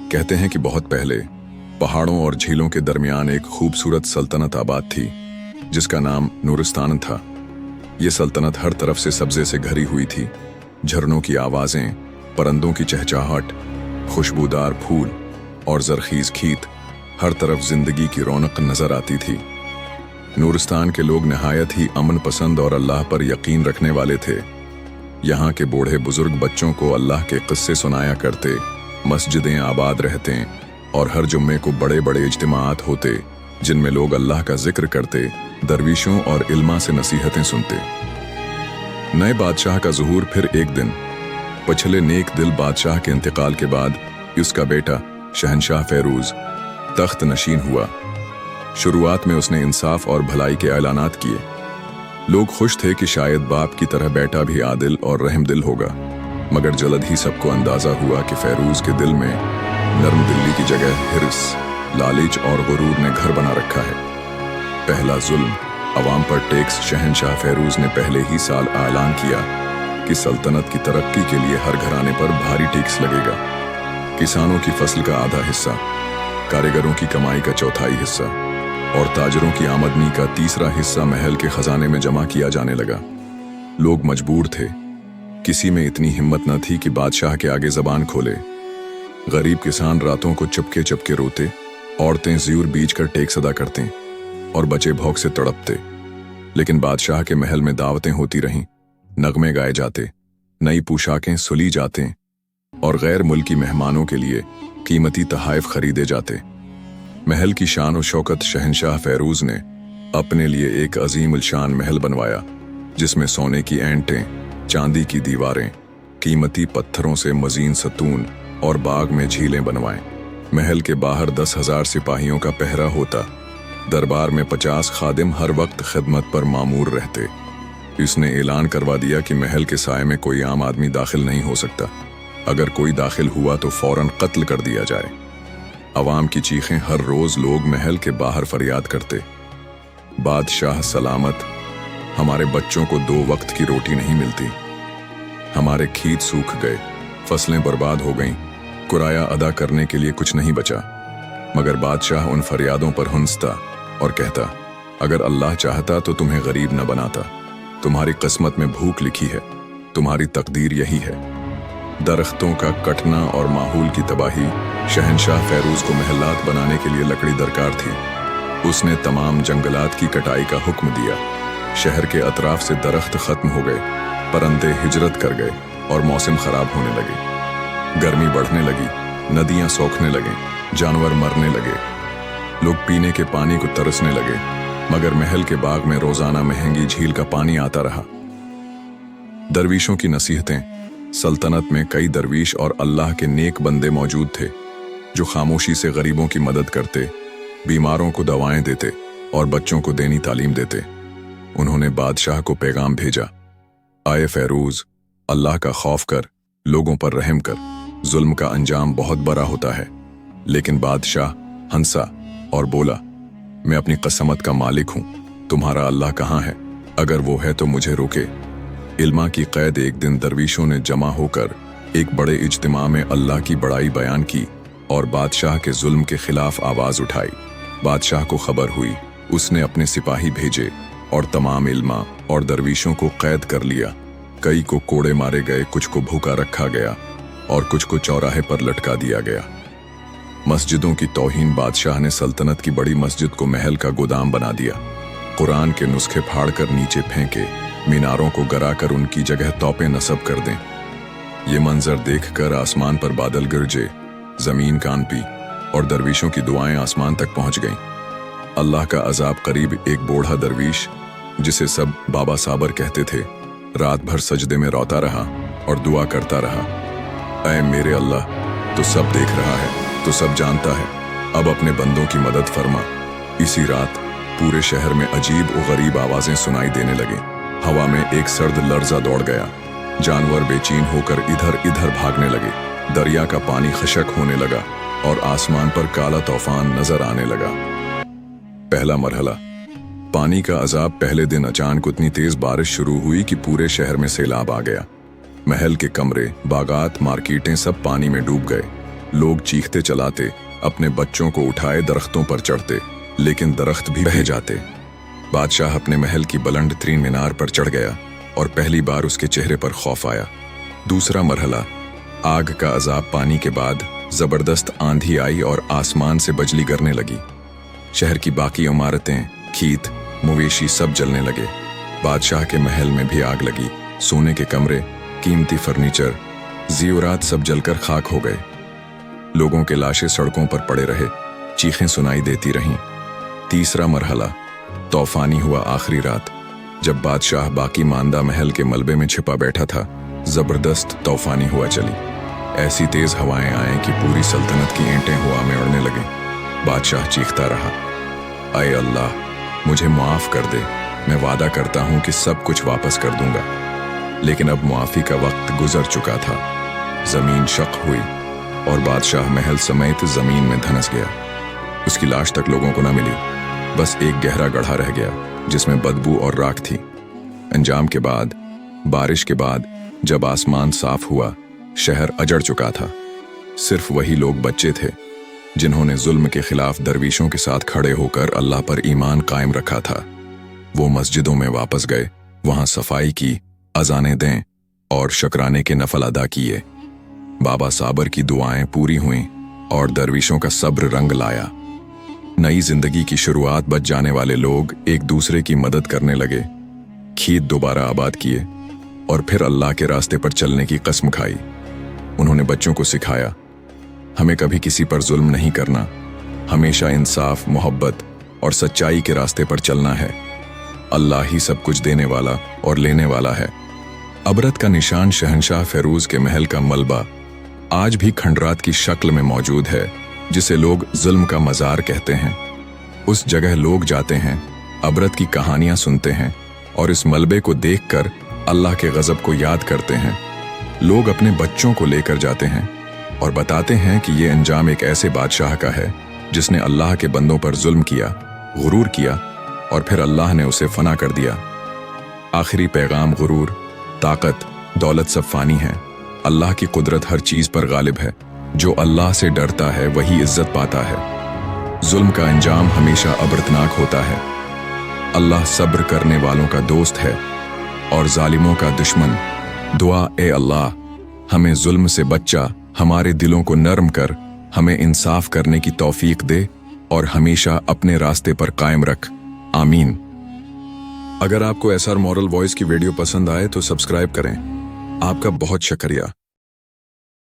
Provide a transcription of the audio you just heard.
कहते हैं कि बहुत पहले पहाड़ों और झीलों के दरमियान एक खूबसूरत सल्तनत आबाद थी जिसका नाम नूरिस्तान था। ये सल्तनत हर तरफ से सब्जे से घरी हुई थी। झरनों की आवाजें, परिंदों की चहचहाहट, खुशबूदार फूल और जरखीज खेत, हर तरफ जिंदगी की रौनक नजर आती थी। नूरिस्तान के लोग नहायत ही अमन पसंद और अल्लाह पर यकीन रखने वाले थे। यहाँ के बूढ़े बुजुर्ग बच्चों को अल्लाह के किस्से सुनाया करते, मस्जिदें आबाद रहते और हर जुम्मे को बड़े बड़े इज्तिमाआत होते जिनमें लोग अल्लाह का जिक्र करते, दरविशों और इल्मा से नसीहतें सुनते। नए बादशाह का ज़ुहूर फिर एक दिन पिछले नेक दिल बादशाह के इंतकाल के बाद उसका बेटा शहंशाह फेरूज तख्त नशीन हुआ। शुरुआत में उसने इंसाफ और भलाई के ऐलानात किए। लोग खुश थे कि शायद बाप की तरह बेटा भी आदिल और रहमदिल होगा, मगर जल्द ही सबको अंदाजा हुआ कि फेरूज के दिल में नर्म दिल्ली की जगह हिर्स, लालच और गुरूर ने घर बना रखा है। पहला जुल्म अवाम पर टैक्स। शहंशाह फेरूज ने पहले ही साल ऐलान किया कि सल्तनत की तरक्की के लिए हर घराने पर भारी टैक्स लगेगा। किसानों की फसल का आधा हिस्सा, कारीगरों की कमाई का चौथाई हिस्सा और ताजरों की आमदनी का तीसरा हिस्सा महल के खजाने में जमा किया जाने लगा। लोग मजबूर थे, किसी में इतनी हिम्मत न थी कि बादशाह के आगे जबान खोले। गरीब किसान रातों को चुपके चुपके रोते, औरतें ज़्यूर बीज कर टैक्स अदा करते और बच्चे भौंक से तड़पते। लेकिन बादशाह के महल में दावतें होती रहीं, नगमे गाए जाते, नई पोशाकें सुली जाते और गैर मुल्की मेहमानों के लिए कीमती तहाइफ खरीदे जाते। महल की शान और शौकत। शहंशाह फेरूज ने अपने लिए एक अजीम उलशान महल बनवाया जिसमें सोने की ऐंटें, चांदी की दीवारें, कीमती पत्थरों से मजीन सतून और बाग में झीलें बनवाएं। महल के बाहर 10,000 सिपाहियों का पहरा होता। दरबार में 50 खादिम हर वक्त खिदमत पर मामूर रहते। इसने ऐलान करवा दिया कि महल के साए में कोई आम आदमी दाखिल नहीं हो सकता। अगर कोई दाखिल हुआ तो फौरन कत्ल कर दिया जाए। अवाम की चीखें। हर रोज लोग महल के बाहर फरियाद करते, बादशाह सलामत, हमारे बच्चों को 2 वक्त की रोटी नहीं मिलती, हमारे खेत सूख गए, फसलें बर्बाद हो गईं, कुराया अदा करने के लिए कुछ नहीं बचा। मगर बादशाह उन फरियादों पर हंसता और कहता, अगर अल्लाह चाहता तो तुम्हें गरीब न बनाता। तुम्हारी किस्मत में भूख लिखी है, तुम्हारी तकदीर यही है। दरख्तों का कटना और माहौल की तबाही। शहंशाह फेरूज को महलात बनाने के लिए लकड़ी दरकार थी। उसने तमाम जंगलात की कटाई का हुक्म दिया। शहर के अतराफ से दरख्त खत्म हो गए, परिंदे हिजरत कर गए और मौसम खराब होने लगे। गर्मी बढ़ने लगी, नदियां सोखने लगे, जानवर मरने लगे, लोग पीने के पानी को तरसने लगे। मगर महल के बाग में रोजाना महंगी झील का पानी आता रहा। दरवीशों की नसीहतें। सल्तनत में कई दरवीश और अल्लाह के नेक बंदे मौजूद थे जो खामोशी से गरीबों की मदद करते, बीमारों को दवाएं देते और बच्चों को दीनी तालीम देते। उन्होंने बादशाह को पैगाम भेजा, आए फेरूज, अल्लाह का खौफ कर, लोगों पर रहम कर, जुल्म का अंजाम बहुत बड़ा होता है। लेकिन बादशाह हंसा और बोला, मैं अपनी कसमत का मालिक हूं, तुम्हारा अल्लाह कहाँ है? अगर वो है तो मुझे रोके। इल्मा की कैद। एक दिन दरवीशों ने जमा होकर एक बड़े इज्तिमा में अल्लाह की बड़ाई बयान की और बादशाह के जुल्म के खिलाफ आवाज उठाई। बादशाह को खबर हुई, उसने अपने सिपाही भेजे और तमाम इल्मा और दरवीशों को कैद कर लिया। कई को कोड़े मारे गए, कुछ को भूखा रखा गया और कुछ को चौराहे पर लटका दिया गया। मस्जिदों की तौहीन। बादशाह ने सल्तनत की बड़ी मस्जिद को महल का गोदाम बना दिया। कुरान के नुस्खे फाड़कर नीचे फेंके, मीनारों को गराकर उनकी जगह तोपें नस्ब कर दें। ये मंजर देखकर आसमान पर बादल गरजे, जमीन कांपी और दरवीशों की दुआएं आसमान तक पहुंच गईं। अल्लाह का अजाब करीब। एक बूढ़ा दरवीश जिसे सब बाबा साबर कहते थे, रात भर सजदे में रोता रहा और दुआ करता रहा, ऐ मेरे अल्लाह, तो सब देख रहा है, तो सब जानता है, अब अपने बंदों की मदद फरमा। इसी रात पूरे शहर में अजीब और गरीब आवाजें सुनाई देने लगे। हवा में एक सर्द लर्जा दौड़ गया। जानवर बेचैन होकर इधर इधर भागने लगे। दरिया का पानी खशक होने लगा और आसमान पर काला तूफान नजर आने लगा। पहला मरहला। पानी का अजाब। पहले दिन अचानक उतनी तेज बारिश शुरू हुई कि पूरे शहर में सैलाब आ गया। महल के कमरे, बागात, मार्केटें सब पानी में डूब गए। लोग चीखते चलाते, अपने बच्चों को उठाए दरख्तों पर चढ़ते, लेकिन दरख्त भी बह जाते। बादशाह अपने महल की बुलंद तरीन मीनार पर चढ़ गया और पहली बार उसके चेहरे पर खौफ आया। दूसरा मरहला, आग का अजाब पानी के बाद जबरदस्त आंधी आई और आसमान से बिजली गिरने लगी। शहर की बाकी इमारतें, खेत, मवेशी सब जलने लगे। बादशाह के महल में भी आग लगी। सोने के कमरे, कीमती फर्नीचर, ज़ेवरात सब जलकर खाक हो गए। लोगों के लाशें सड़कों पर पड़े रहे, चीखें सुनाई देती रहीं। तीसरा मरहला, तूफानी हुआ आखिरी रात। जब बादशाह बाकी मांदा महल के मलबे में छिपा बैठा था, जबरदस्त तूफानी हुआ चली। ऐसी तेज हवाएं आए कि पूरी सल्तनत की ईंटें हवा में उड़ने लगी। बादशाह चीखता रहा, आए अल्लाह, मुझे माफ कर दे, मैं वादा करता हूं कि सब कुछ वापस कर दूंगा। लेकिन अब मुआफी का वक्त गुजर चुका था। जमीन शक हुई और बादशाह महल समेत जमीन में धंस गया। उसकी लाश तक लोगों को न मिली, बस एक गहरा गड्ढा रह गया जिसमें बदबू और राख थी। अंजाम के बाद, बारिश के बाद जब आसमान साफ हुआ, शहर अजड़ चुका था। सिर्फ वही लोग बच्चे थे जिन्होंने जुल्म के खिलाफ दरवीशों के साथ खड़े होकर अल्लाह पर ईमान कायम रखा था। वो मस्जिदों में वापस गए, वहां सफाई की, अजानें दें और शुक्राने के नफल अदा किए। बाबा साबर की दुआएं पूरी हुईं और दरवीशों का सब्र रंग लाया। नई जिंदगी की शुरुआत बच जाने वाले लोग एक दूसरे की मदद करने लगे, खेत दोबारा आबाद किए और फिर अल्लाह के रास्ते पर चलने की कसम खाई। उन्होंने बच्चों को सिखाया, हमें कभी किसी पर जुल्म नहीं करना, हमेशा इंसाफ, मोहब्बत और सच्चाई के रास्ते पर चलना है। अल्लाह ही सब कुछ देने वाला और लेने वाला है। अबरत का निशान शहंशाह फेरूज के महल का मलबा आज भी खंडरात की शक्ल में मौजूद है, जिसे लोग जुल्म का मजार कहते हैं। उस जगह लोग जाते हैं, अबरत की कहानियां सुनते हैं और इस मलबे को देखकर अल्लाह के गजब को याद करते हैं। लोग अपने बच्चों को लेकर जाते हैं और बताते हैं कि ये अंजाम एक ऐसे बादशाह का है जिसने अल्लाह के बंदों पर जुल्म किया, गुरूर किया और फिर अल्लाह ने उसे फना कर दिया। आखिरी पैगाम, गुरूर, ताकत, दौलत सब फानी है। अल्लाह की कुदरत हर चीज पर गालिब है। जो अल्लाह से डरता है वही इज्जत पाता है। जुल्म का अंजाम हमेशा अबरतनाक होता है। अल्लाह सब्र करने वालों का दोस्त है और जालिमों का दुश्मन। दुआ, ए अल्लाह, हमें जुल्म से बच्चा, हमारे दिलों को नरम कर, हमें इंसाफ करने की तौफीक दे और हमेशा अपने रास्ते पर कायम रख। आमीन। अगर आपको एसआर मॉरल वॉइस की वीडियो पसंद आए तो सब्सक्राइब करें। आपका बहुत शुक्रिया।